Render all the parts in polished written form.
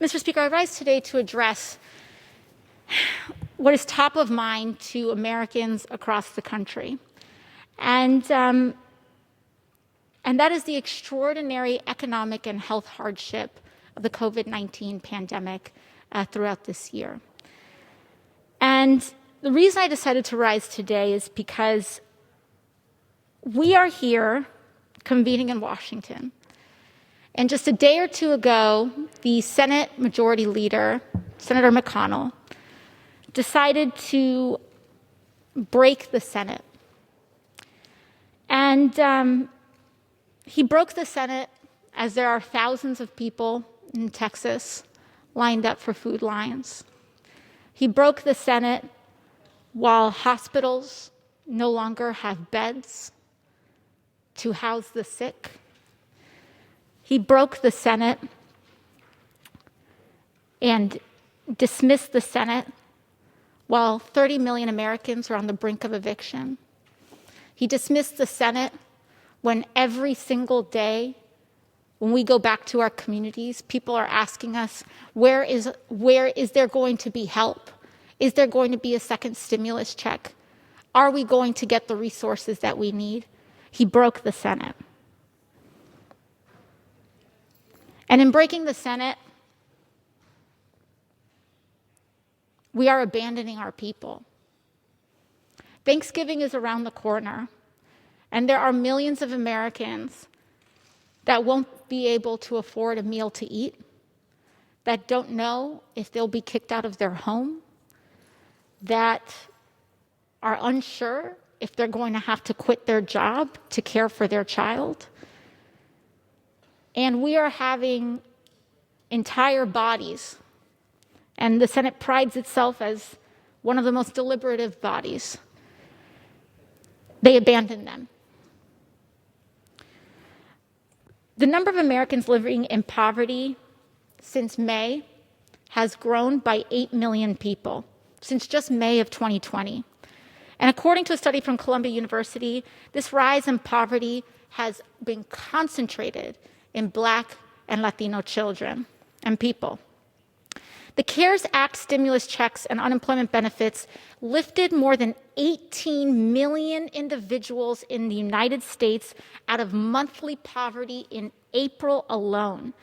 Mr. Speaker, I rise today to address what is top of mind to Americans across the country. And that is the extraordinary economic and health hardship of the COVID-19 pandemic throughout this year. And the reason I decided to rise today is because we are here convening in Washington. And just a day or two ago, the Senate Majority Leader, Senator McConnell, decided to break the Senate. And he broke the Senate as there are thousands of people in Texas lined up for food lines. He broke the Senate while hospitals no longer have beds to house the sick. He broke the Senate and dismissed the Senate while 30 million Americans are on the brink of eviction. He dismissed the Senate when every single day, when we go back to our communities, people are asking us, where is there going to be help? Is there going to be a second stimulus check? Are we going to get the resources that we need? He broke the Senate. And in breaking the Senate, we are abandoning our people. Thanksgiving is around the corner, and there are millions of Americans that won't be able to afford a meal to eat, that don't know if they'll be kicked out of their home, that are unsure if they're going to have to quit their job to care for their child. And we are having entire bodies, and the Senate prides itself as one of the most deliberative bodies. They abandon them. The number of Americans living in poverty since May has grown by 8 million people, since just May of 2020. And according to a study from Columbia University, this rise in poverty has been concentrated in Black and Latino children and people. The CARES Act stimulus checks and unemployment benefits lifted more than 18 million individuals in the United States out of monthly poverty in April alone.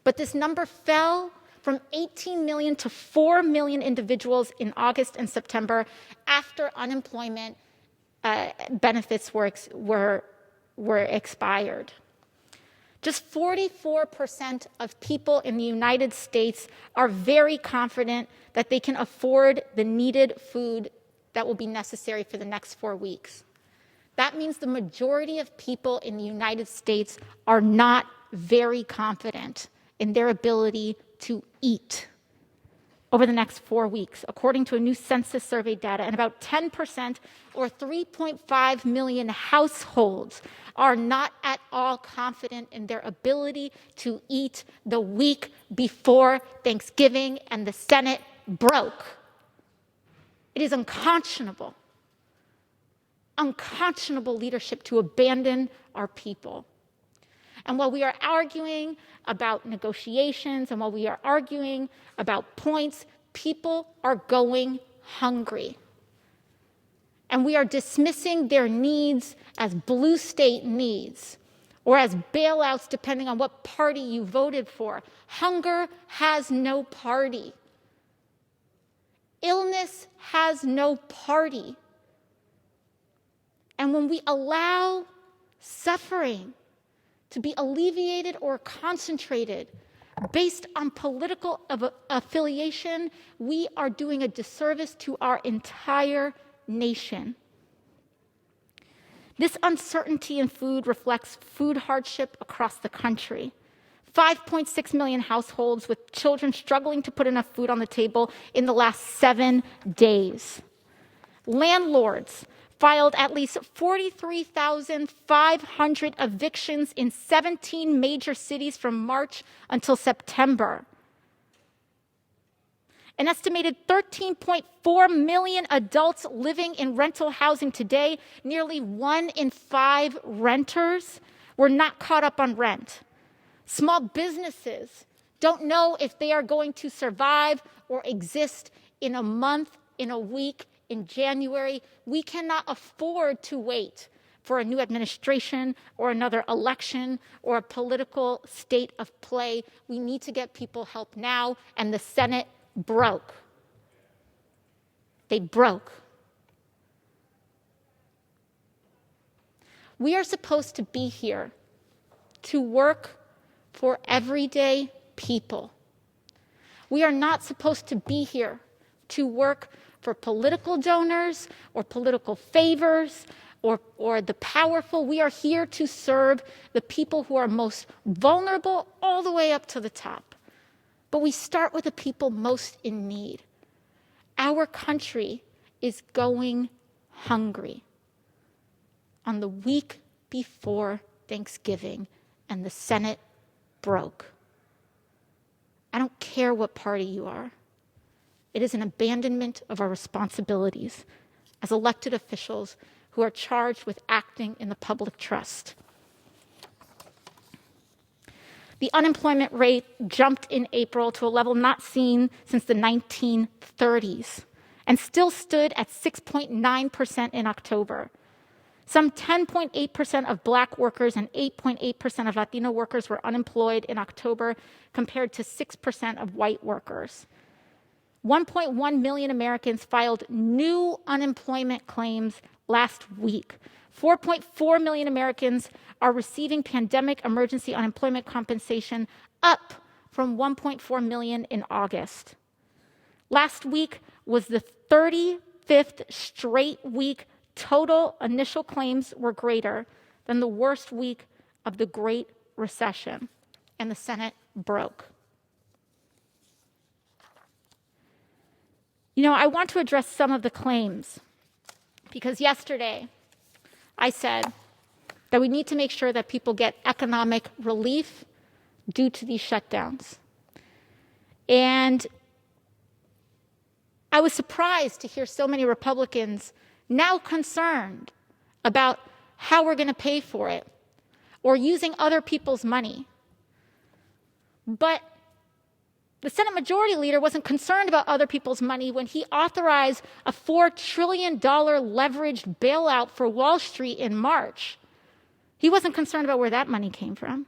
But this number fell from 18 million to 4 million individuals in August and September after unemployment benefits were expired. Just 44% of people in the United States are very confident that they can afford the needed food that will be necessary for the next 4 weeks. That means the majority of people in the United States are not very confident in their ability to eat over the next 4 weeks, according to a new census survey data, and about 10% or 3.5 million households are not at all confident in their ability to eat the week before Thanksgiving, and the Senate broke. It is unconscionable leadership to abandon our people. And while we are arguing about negotiations and while we are arguing about points, people are going hungry. And we are dismissing their needs as blue state needs or as bailouts, depending on what party you voted for. Hunger has no party. Illness has no party. And when we allow suffering to be alleviated or concentrated based on political affiliation, we are doing a disservice to our entire nation. This uncertainty in food reflects food hardship across the country. 5.6 million households with children struggling to put enough food on the table in the last 7 days. Landlords filed at least 43,500 evictions in 17 major cities from March until September. An estimated 13.4 million adults living in rental housing today, nearly 1 in 5 renters were not caught up on rent. Small businesses don't know if they are going to survive or exist in a month, in a week, in January. We cannot afford to wait for a new administration or another election or a political state of play. We need to get people help now, and the Senate broke. They broke. We are supposed to be here to work for everyday people. We are not supposed to be here to work for political donors or political favors or the powerful. We are here to serve the people who are most vulnerable all the way up to the top. But we start with the people most in need. Our country is going hungry. On the week before Thanksgiving, and the Senate broke. I don't care what party you are. It is an abandonment of our responsibilities as elected officials who are charged with acting in the public trust. The unemployment rate jumped in April to a level not seen since the 1930s and still stood at 6.9% in October. Some 10.8% of Black workers and 8.8% of Latino workers were unemployed in October, compared to 6% of white workers. 1.1 million Americans filed new unemployment claims last week. 4.4 million Americans are receiving pandemic emergency unemployment compensation, up from 1.4 million in August. Last week was the 35th straight week total initial claims were greater than the worst week of the Great Recession, and the Senate broke. I want to address some of the claims, because yesterday I said that we need to make sure that people get economic relief due to these shutdowns. And I was surprised to hear so many Republicans now concerned about how we're going to pay for it or using other people's money. But the Senate Majority Leader wasn't concerned about other people's money when he authorized a $4 trillion leveraged bailout for Wall Street in March. He wasn't concerned about where that money came from.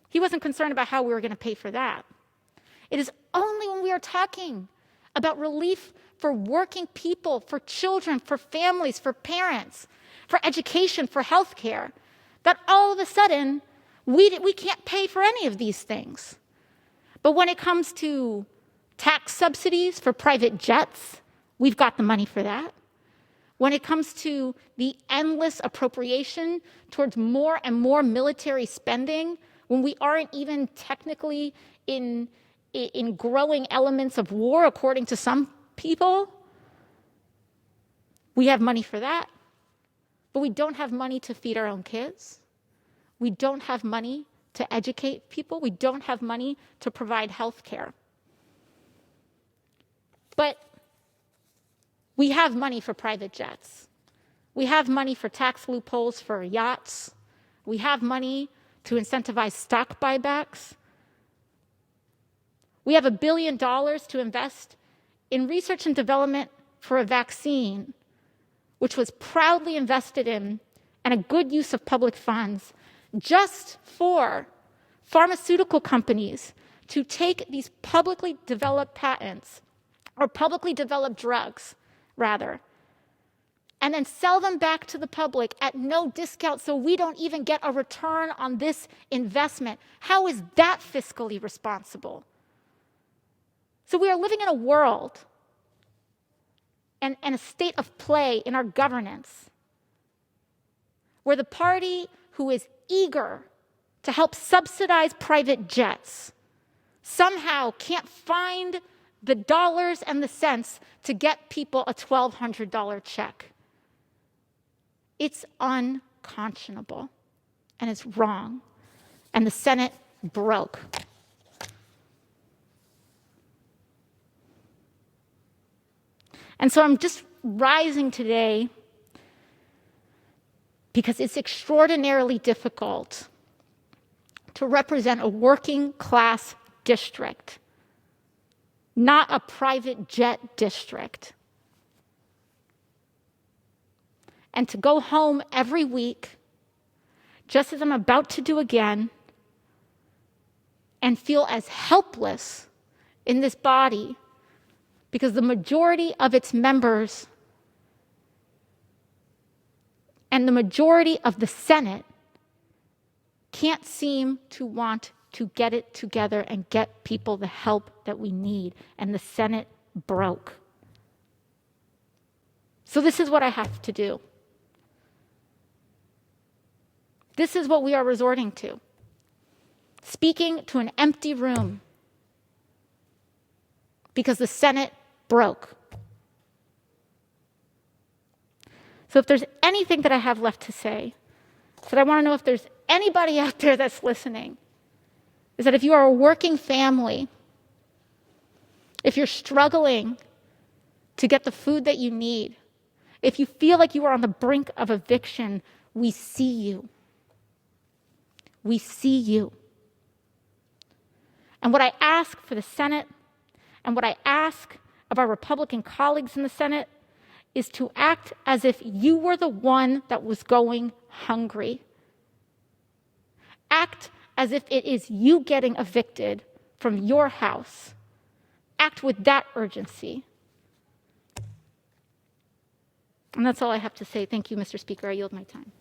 He wasn't concerned about how we were going to pay for that. It is only when we are talking about relief for working people, for children, for families, for parents, for education, for healthcare, that all of a sudden we can't pay for any of these things. But when it comes to tax subsidies for private jets, we've got the money for that. When it comes to the endless appropriation towards more and more military spending, when we aren't even technically in growing elements of war, according to some people, we have money for that. But we don't have money to feed our own kids. We don't have money to educate people. We don't have money to provide health care. But we have money for private jets. We have money for tax loopholes for yachts. We have money to incentivize stock buybacks. We have $1 billion to invest in research and development for a vaccine, which was proudly invested in and a good use of public funds, just for pharmaceutical companies to take these publicly developed patents, or publicly developed drugs, rather, and then sell them back to the public at no discount so we don't even get a return on this investment. How is that fiscally responsible? So we are living in a world and a state of play in our governance where the party who is eager to help subsidize private jets somehow can't find the dollars and the cents to get people a $1,200 check. It's unconscionable, and it's wrong, and the Senate broke. And so I'm just rising today because it's extraordinarily difficult to represent a working class district, not a private jet district. And to go home every week, just as I'm about to do again, and feel as helpless in this body because the majority of its members and the majority of the Senate can't seem to want to get it together and get people the help that we need, and the Senate broke. So this is what I have to do. This is what we are resorting to. Speaking to an empty room because the Senate broke. So if there's anything that I have left to say, is that I want to know if there's anybody out there that's listening, is that if you are a working family, if you're struggling to get the food that you need, if you feel like you are on the brink of eviction, we see you. We see you. And what I ask for the Senate, and what I ask of our Republican colleagues in the Senate, is to act as if you were the one that was going hungry. Act as if it is you getting evicted from your house. Act with that urgency. And that's all I have to say. Thank you, Mr. Speaker. I yield my time.